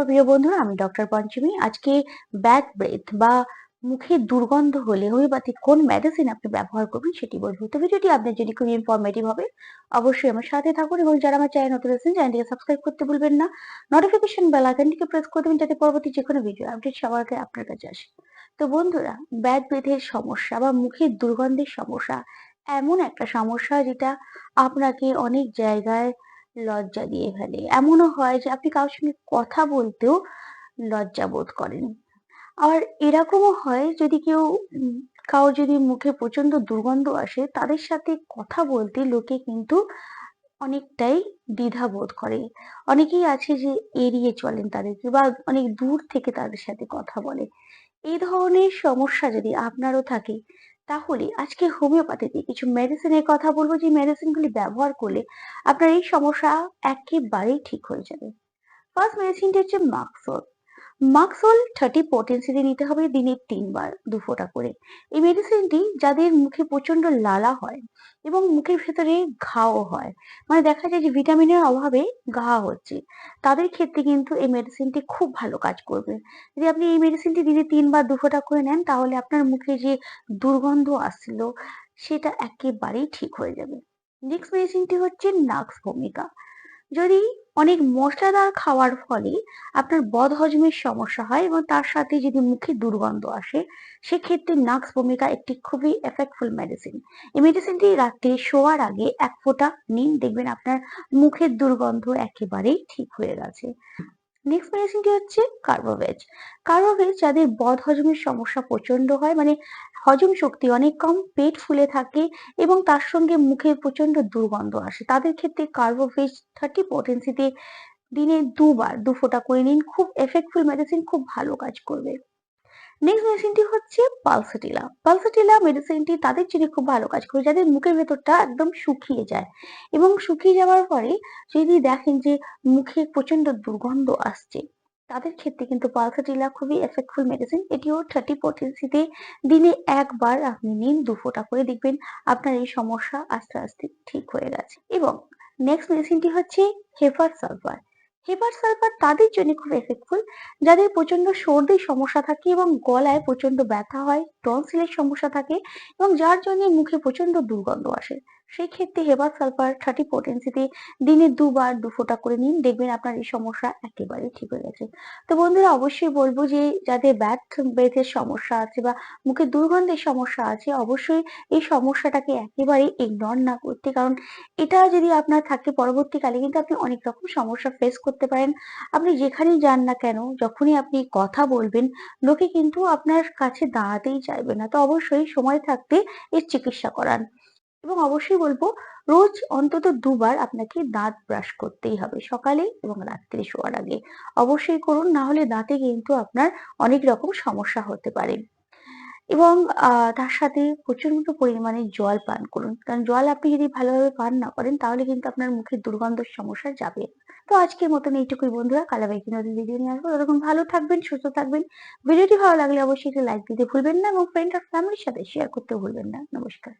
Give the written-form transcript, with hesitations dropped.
আমার প্রিয় বন্ধুরা, আমি ডক্টর পঞ্চমী। আজকে ব্যাড ব্রেথ বা মুখের দুর্গন্ধ হলে হোমিওপ্যাথিক কোন মেডিসিন আপনি ব্যবহার করবেন সেটি বলবো। তো ভিডিওটি আপনার যদি খুব ইনফরমেটিভ হবে, অবশ্যই আমার সাথে থাকুন এবং যারা আমার চ্যানেল নতুন আছেন চ্যানেলটিকে সাবস্ক্রাইব করতে ভুলবেন না। নোটিফিকেশন বেল আইকনটিকে প্রেস করে দেবেন যাতে পরবর্তী যে কোনো ভিডিও আপডেট সবার আগে আপনার কাছে আসে। তো বন্ধুরা, ব্যাড ব্রেথের সমস্যা বা মুখের দুর্গন্ধের সমস্যা এমন একটা সমস্যা যেটা আপনাকে অনেক জায়গায় লজ্জা দিয়ে ফেলে। এমনও হয় যে আপনি কারোর সঙ্গে কথা বলতেও লজ্জা বোধ করেন। আবার এরকমও হয় যদি কেউ উম কারোর যদি মুখে প্রচন্ড দুর্গন্ধ আসে, তাদের সাথে কথা বলতে লোকে কিন্তু অনেকটাই দ্বিধা বোধ করে। অনেকেই আছে যে এড়িয়ে চলেন তাদেরকে বা অনেক দূর থেকে তাদের সাথে কথা বলে। এই ধরনের সমস্যা যদি আপনারও থাকে, তাহলে আজকে হোমিওপ্যাথিতে কিছু মেডিসিনের কথা বলবো, যে মেডিসিনগুলি ব্যবহার করলে আপনার এই সমস্যা একেবারেই ঠিক হয়ে যাবে। ফার্স্ট মেডিসিনটি হচ্ছে মাক্সোল। মাক্সোল 30 পটেন্সিতে নিতে হবে দিনে 3 বার 2 ফোঁটা করে। এই মেডিসিনটি যাদের মুখে প্রচন্ড লালা হয় এবং মুখের ভেতরে ঘাও হয়, মানে দেখা যায় যে ভিটামিনের অভাবে ঘা হচ্ছে, তাদের ক্ষেত্রে কিন্তু এই মেডিসিনটি খুব ভালো কাজ করবে। যদি আপনি এই মেডিসিনটি দিনে 3 বার 2 ফোঁটা করে নেন, তাহলে আপনার মুখে যে দুর্গন্ধ আসছিল সেটা একেবারেই ঠিক হয়ে যাবে। নেক্সট মেডিসিনটি হচ্ছে নাক্স ভূমিকা। যদি অনেক মশলাদার খাওয়ার ফলে আপনার বদহজমের সমস্যা হয় এবং তার সাথে যদি মুখে দুর্গন্ধ আসে, সেক্ষেত্রে নাক্স ভূমিকা একটি খুবই এফেক্টফুল মেডিসিন। এই মেডিসিনটি রাত্রে শোয়ার আগে 1 ফোঁটা নিন, দেখবেন আপনার মুখের দুর্গন্ধ একেবারেই ঠিক হয়ে গেছে। নেক্সট মেডিসিনটি হচ্ছে কার্বোভেজ। কার্বোভেজ যাদের বদহজমের সমস্যা প্রচন্ড হয়, মানে হজম শক্তি অনেক কম, পেট ফুলে থাকে এবং তার সঙ্গে মুখে প্রচন্ড দুর্গন্ধ আসে, তাদের ক্ষেত্রে কার্বোভেজ 30 পটেন্সিতে দিনে 2 বার 2 ফোঁটা করে নিন। খুব এফেক্টফুল মেডিসিন, খুব ভালো কাজ করবে। নেক্সট মেডিসিনটি হচ্ছে পালসাটিলা। পালসাটিলা মেডিসিনটি তাদের জন্য খুব ভালো কাজ করে যাদের মুখের ভেতরটা একদম শুকিয়ে যায়, এবং শুকিয়ে যাওয়ার পরে যদি দেখেন যে মুখে প্রচন্ড দুর্গন্ধ আসছে, তাদের ক্ষেত্রে কিন্তু পালসাটিলা খুবই এফেক্টফুল মেডিসিন। এটিও 30 পটেন্সিতে দিনে 1 বার আপনি নিন, 2 ফোঁটা করে, দেখবেন আপনার এই সমস্যা আস্তে আস্তে ঠিক হয়ে গেছে। এবং নেক্সট মেডিসিনটি হচ্ছে হেপার সালফার। হেপার সালফার তাদের জন্য খুব এফেক্টফুল যাদের প্রচন্ড সর্দির সমস্যা থাকে এবং গলায় প্রচন্ড ব্যথা হয়, টনসিলের সমস্যা থাকে এবং যার জন্য মুখে প্রচন্ড দুর্গন্ধ আসে। সেই ক্ষেত্রে হেপার সালফার 30 পটেন্সিতে দিনে 2 বার 2 ফোঁটা করে নিন, দেখবেন আপনার এই সমস্যা একেবারে ঠিক হয়ে গেছে। তো বন্ধুরা, অবশ্যই বলবো যে যাদের ব্রেথের সমস্যা আছে বা মুখে দুর্গন্ধের সমস্যা আছে, অবশ্যই এই সমস্যাটাকে একেবারে ইগনোর না করতে, কারণ এটা যদি আপনার থাকে পরবর্তীকালে কিন্তু আপনি অনেক রকম সমস্যা ফেস করতে পারেন। আপনি যেখানেই যান না কেন, যখনই আপনি কথা বলবেন, লোকে কিন্তু আপনার কাছে দাঁড়াতেই চাইবে না। তো অবশ্যই সময় থাকতে এর চিকিৎসা করান। এবং অবশ্যই বলবো, রোজ অন্তত 2 বার আপনাকে দাঁত ব্রাশ করতেই হবে, সকালে এবং রাত্রে শোয়ার আগে। অবশ্যই করুন, না হলে দাঁতে কিন্তু আপনার অনেক রকম সমস্যা হতে পারে। এবং তার সাথে প্রচন্ড পরিমাণে জল পান করুন। কারণ জল আপনি যদি ভালোভাবে পান না করেন, তাহলে কিন্তু আপনার মুখে দুর্গন্ধের সমস্যা যাবে না। তো আজকের মতন এইটুকুই বন্ধুরা। কাল আবার একটি নতুন ভিডিও নিয়ে আসবো। ততক্ষণ ভালো থাকবেন, সুস্থ থাকবেন। ভিডিওটি ভালো লাগলে অবশ্যই একটি লাইক দিতে ভুলবেন না এবং ফ্রেন্ড আর ফ্যামিলির সাথে শেয়ার করতে ভুলবেন না। নমস্কার।